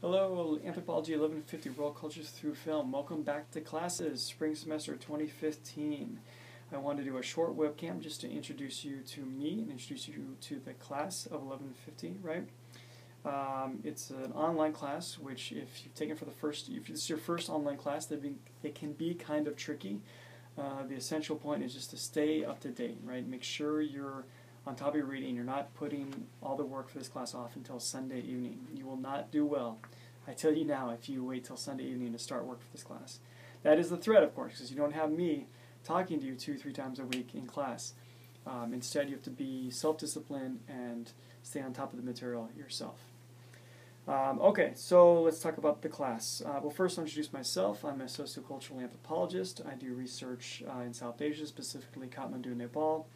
Hello, Anthropology 1150 World Cultures Through Film. Welcome back to classes, spring semester 2015. I wanted to do a short webcam just to introduce you to me and introduce you to the class of 1150, right? It's an online class, which if you've taken for the first, if this is your first online class, it can be kind of tricky. The essential point is just to stay up to date, right? Make sure you're on top of your reading. You're not putting all the work for this class off until Sunday evening. You will not do well, I tell you now, if you wait till Sunday evening to start work for this class. That is the threat, of course, because you don't have me talking to you 2-3 times a week in class. Instead, you have to be self-disciplined and stay on top of the material yourself. Okay, so let's talk about the class. Well, first I'll introduce myself. I'm a sociocultural anthropologist. I do research in South Asia, specifically Kathmandu, Nepal.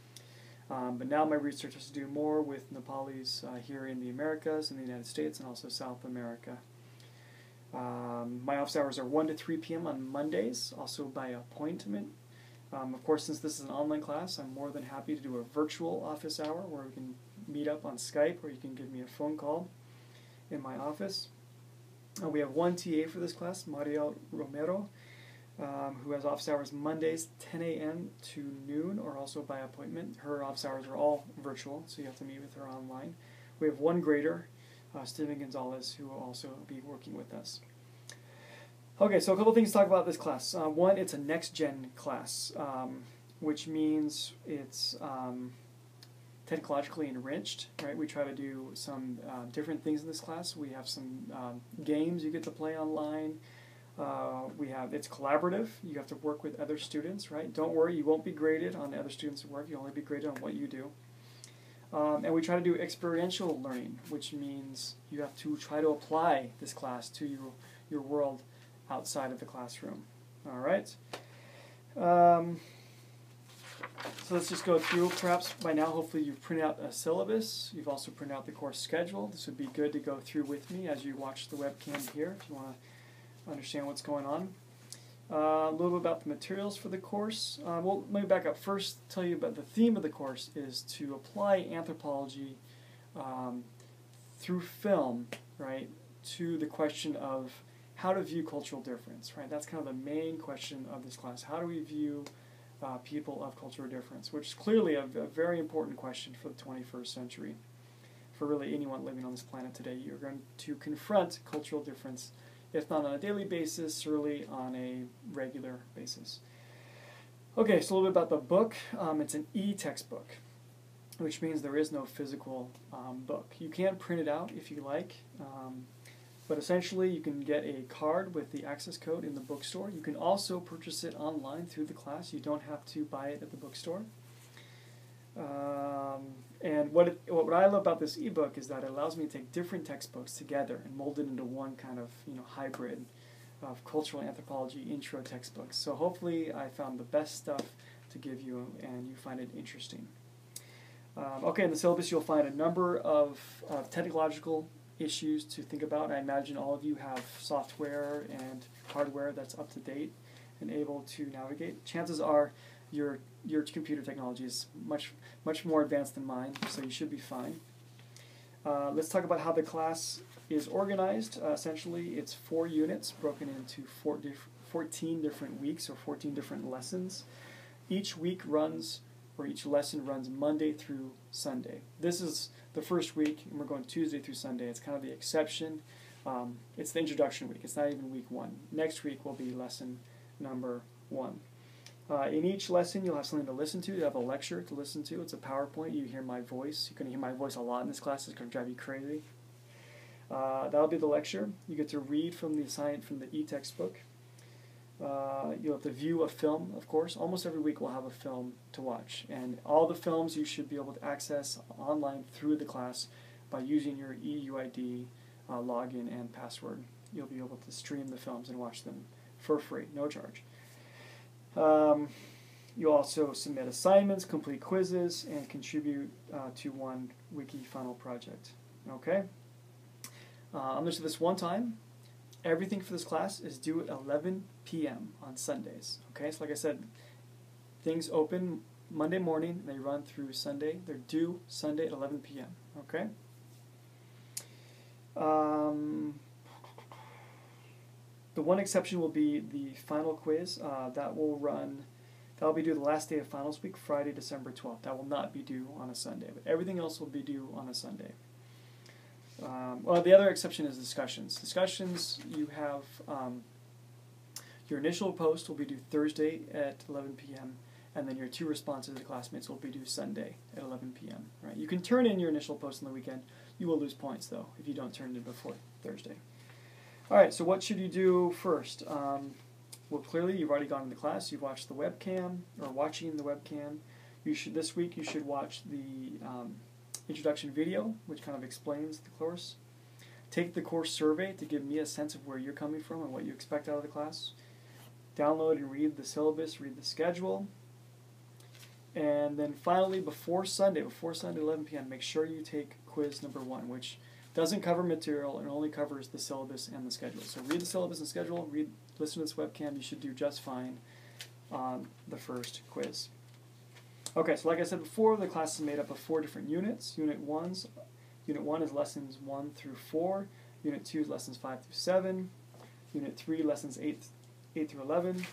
But now my research has to do more with Nepalis here in the Americas, in the United States, and also South America. My office hours are 1 to 3 p.m. on Mondays, also by appointment. Of course, since this is an online class, I'm more than happy to do a virtual office hour where we can meet up on Skype, or you can give me a phone call in my office. We have one TA for this class, Maria Romero, who has office hours Mondays 10 a.m. to noon, or also by appointment. Her office hours are all virtual, so you have to meet with her online. We have one grader, Steven Gonzalez, who will also be working with us. Okay, so a couple things to talk about this class. One, it's a next-gen class, which means it's technologically enriched, right? We try to do some different things in this class. We have some games you get to play online. It's collaborative. You have to work with other students, right? Don't worry, you won't be graded on the other students' work. You'll only be graded on what you do. And we try to do experiential learning, which means you have to try to apply this class to your world outside of the classroom. All right? So let's just go through. Perhaps by now, hopefully you've printed out a syllabus. You've also printed out the course schedule. This would be good to go through with me as you watch the webcam here, if you want to understand what's going on. A little bit about the materials for the course. Well, let me back up. First, tell you about the theme of the course is to apply anthropology through film, right, to the question of how to view cultural difference, right? That's kind of the main question of this class. How do we view people of cultural difference, which is clearly a very important question for the 21st century. For really anyone living on this planet today, you're going to confront cultural difference, if not on a daily basis, certainly on a regular basis. Okay, so a little bit about the book. It's an e-textbook, which means there is no physical book. You can print it out if you like, but essentially you can get a card with the access code in the bookstore. You can also purchase it online through the class. You don't have to buy it at the bookstore. And what I love about this ebook is that it allows me to take different textbooks together and mold it into one kind of hybrid of cultural anthropology intro textbooks. So hopefully I found the best stuff to give you and you find it interesting. Okay, in the syllabus you'll find a number of technological issues to think about. I imagine all of you have software and hardware that's up to date and able to navigate. Chances are your computer technology is much more advanced than mine, so you should be fine. Let's talk about how the class is organized. Essentially, it's 4 units broken into 14 different weeks or 14 different lessons. Each week runs, or each lesson runs Monday through Sunday. This is the first week, and we're going Tuesday through Sunday. It's kind of the exception. It's the introduction week. It's not even week 1. Next week will be lesson number 1. In each lesson, you'll have something to listen to. You have a lecture to listen to. It's a PowerPoint. You hear my voice. You're going to hear my voice a lot in this class. It's going to drive you crazy. That'll be the lecture. You get to read from the assignment from the e-textbook. You'll have to view a film, of course. Almost every week we'll have a film to watch. And all the films you should be able to access online through the class by using your EUID login and password. You'll be able to stream the films and watch them for free, no charge. You'll also submit assignments, complete quizzes, and contribute to one wiki final project. Okay? I'm going to do this one time. Everything for this class is due at 11 p.m. on Sundays. Okay, so like I said, things open Monday morning, they run through Sunday. They're due Sunday at 11 p.m. Okay? The one exception will be the final quiz. That will be due the last day of finals week, Friday, December 12th. That will not be due on a Sunday, but everything else will be due on a Sunday. Well, the other exception is discussions. Discussions, you have your initial post will be due Thursday at 11 p.m., and then your 2 responses to classmates will be due Sunday at 11 p.m. Right? You can turn in your initial post on the weekend. You will lose points, though, if you don't turn it in before Thursday. All right, so what should you do first? Well, clearly you've already gone to the class. You've watched the webcam, or watching the webcam. This week you should watch the introduction video, which kind of explains the course. Take the course survey to give me a sense of where you're coming from and what you expect out of the class. Download and read the syllabus, read the schedule. And then finally, before Sunday 11 p.m., make sure you take quiz number 1, which doesn't cover material and only covers the syllabus and the schedule. So read the syllabus and schedule, listen to this webcam. You should do just fine on the first quiz. Okay, so like I said before, the class is made up of 4 different units. Unit 1 is lessons 1 through 4. Unit 2 is lessons 5 through 7. Unit 3, lessons 8 through 11.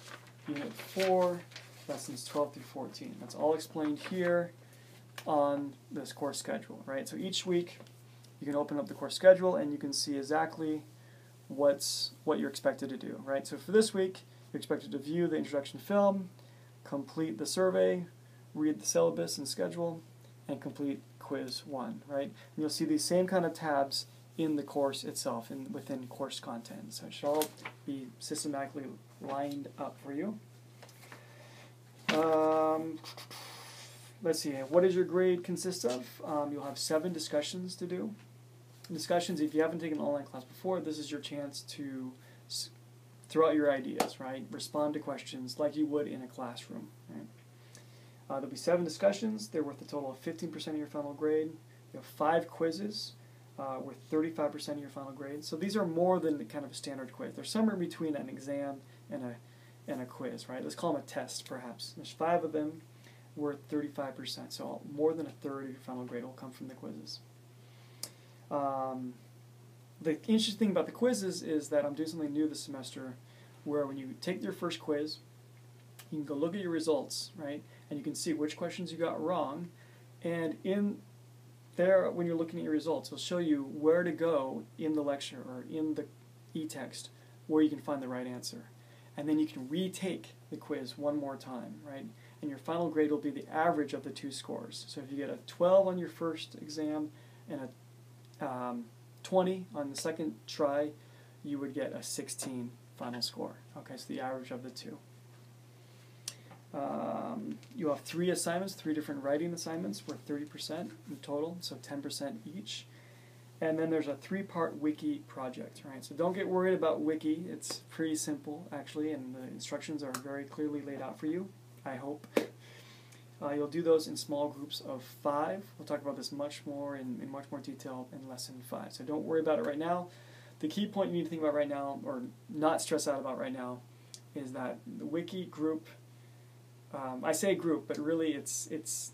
Unit 4, lessons 12 through 14. That's all explained here on this course schedule, right? So each week you can open up the course schedule and you can see exactly what you're expected to do, right? So for this week, you're expected to view the introduction film, complete the survey, read the syllabus and schedule, and complete quiz 1, right? And you'll see these same kind of tabs in the course itself and within course content. So it should all be systematically lined up for you. Let's see, what does your grade consist of? You'll have 7 discussions to do. Discussions, if you haven't taken an online class before, this is your chance to throw out your ideas, right? Respond to questions like you would in a classroom, right? There'll be 7 discussions. They're worth a total of 15% of your final grade. You have 5 quizzes worth 35% of your final grade. So these are more than kind of a standard quiz. They're somewhere between an exam and a quiz, right? Let's call them a test, perhaps. There's 5 of them worth 35%. So more than a third of your final grade will come from the quizzes. The interesting thing about the quizzes is that I'm doing something new this semester where when you take your first quiz, you can go look at your results, right? And you can see which questions you got wrong. And in there, when you're looking at your results, it'll show you where to go in the lecture or in the e-text where you can find the right answer. And then you can retake the quiz one more time, right? And your final grade will be the average of the 2 scores. So if you get a 12 on your first exam and a 20 on the second try, you would get a 16 final score. Okay, so the average of the 2. You have 3 assignments, 3 different writing assignments worth 30% in total, so 10% each. And then there's a 3-part wiki project, right? So don't get worried about wiki. It's pretty simple, actually, and the instructions are very clearly laid out for you, I hope. You'll do those in small groups of 5. We'll talk about this much more in much more detail in lesson 5. So don't worry about it right now. The key point you need to think about right now, or not stress out about right now, is that the wiki group, I say group, but really it's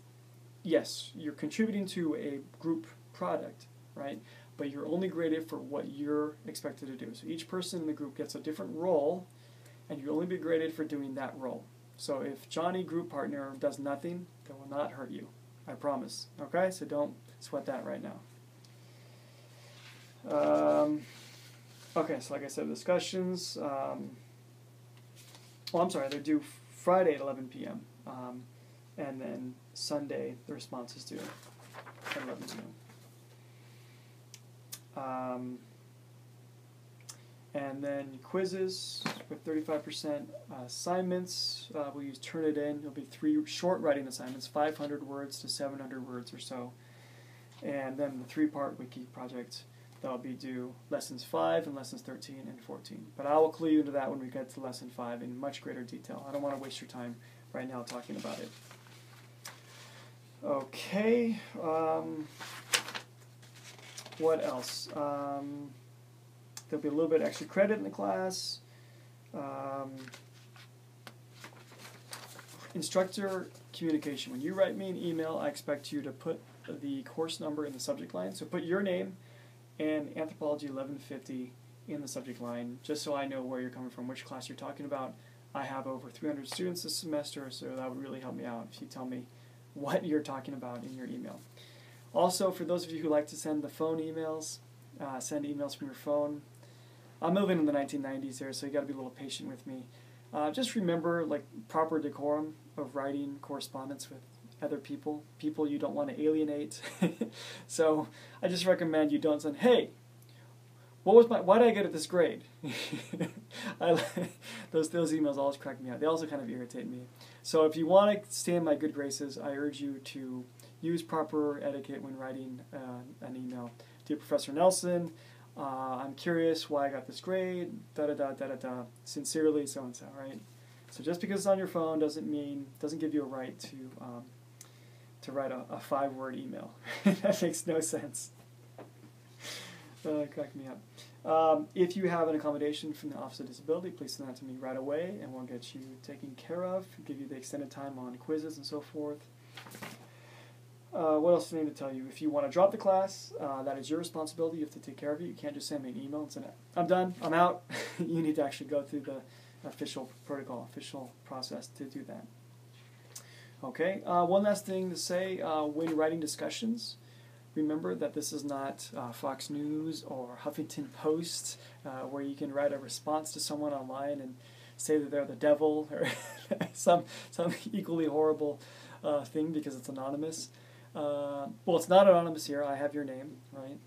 yes, you're contributing to a group product, right? But you're only graded for what you're expected to do. So each person in the group gets a different role, and you'll only be graded for doing that role. So if Johnny, group partner, does nothing, that will not hurt you. I promise. Okay? So don't sweat that right now. Okay, so like I said, discussions. I'm sorry, they're due Friday at 11 p.m. And then Sunday, the response is due at 11 p.m. And then quizzes with 35%. Assignments, we'll use Turnitin. It'll be 3 short writing assignments, 500 words to 700 words or so. And then the 3-part wiki project, that'll be due lessons 5 and lessons 13 and 14. But I will clue you into that when we get to lesson 5 in much greater detail. I don't want to waste your time right now talking about it. Okay. What else? There'll be a little bit of extra credit in the class. Instructor communication. When you write me an email, I expect you to put the course number in the subject line. So put your name and Anthropology 1150 in the subject line, just so I know where you're coming from, which class you're talking about. I have over 300 students this semester, so that would really help me out if you tell me what you're talking about in your email. Also, for those of you who like to send the phone emails, send emails from your phone. I'm moving in the 1990s here, so you got to be a little patient with me. Just remember, like, proper decorum of writing correspondence with other people you don't want to alienate. So I just recommend you don't send, "Hey, why did I get this grade?" Those emails always crack me out. They also kind of irritate me. So if you want to stay in my good graces, I urge you to use proper etiquette when writing an email. "Dear Professor Nelson, I'm curious why I got this grade, da-da-da, sincerely so-and-so," right? So just because it's on your phone doesn't give you a right to write a 5-word email. That makes no sense. Crack me up. If you have an accommodation from the Office of Disability, please send that to me right away, and we'll get you taken care of, give you the extended time on quizzes and so forth. What else do I need to tell you? If you want to drop the class, that is your responsibility. You have to take care of it. You can't just send me an email and say, "I'm done, I'm out." You need to actually go through the official protocol, official process to do that. Okay, one last thing to say, when writing discussions, remember that this is not Fox News or Huffington Post, where you can write a response to someone online and say that they're the devil or some equally horrible thing because it's anonymous. Well, it's not anonymous here. I have your name, right?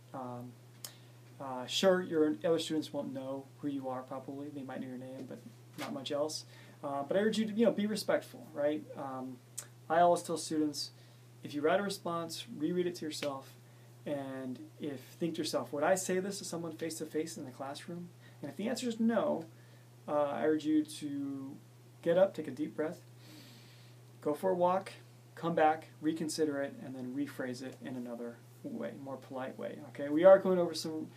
Sure, your other students won't know who you are probably. They might know your name, but not much else. But I urge you to be respectful, right? I always tell students, if you write a response, reread it to yourself, and think to yourself, would I say this to someone face-to-face in the classroom? And if the answer is no, I urge you to get up, take a deep breath, go for a walk, come back, reconsider it, and then rephrase it in another way, more polite way. Okay, we are going over some,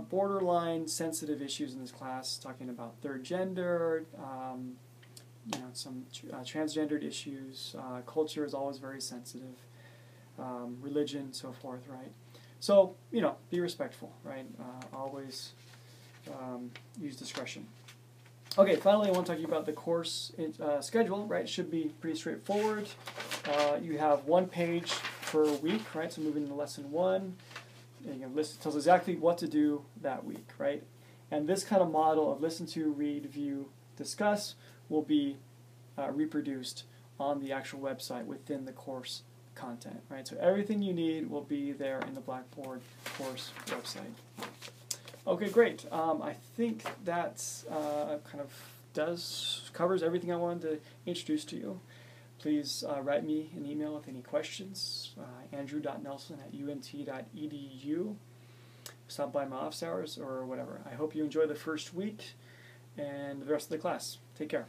borderline sensitive issues in this class, talking about third gender, some transgendered issues. Culture is always very sensitive. Religion, so forth, right? So, be respectful, right? Always use discretion. Okay, finally I want to talk to you about the course schedule, right? It should be pretty straightforward. You have 1 page per week, right? So moving to lesson 1, it tells exactly what to do that week, right? And this kind of model of listen to, read, view, discuss will be reproduced on the actual website within the course content, right? So everything you need will be there in the Blackboard course website. Okay, great. I think that kind of covers everything I wanted to introduce to you. Please write me an email with any questions, andrew.nelson@unt.edu. Stop by my office hours or whatever. I hope you enjoy the first week and the rest of the class. Take care.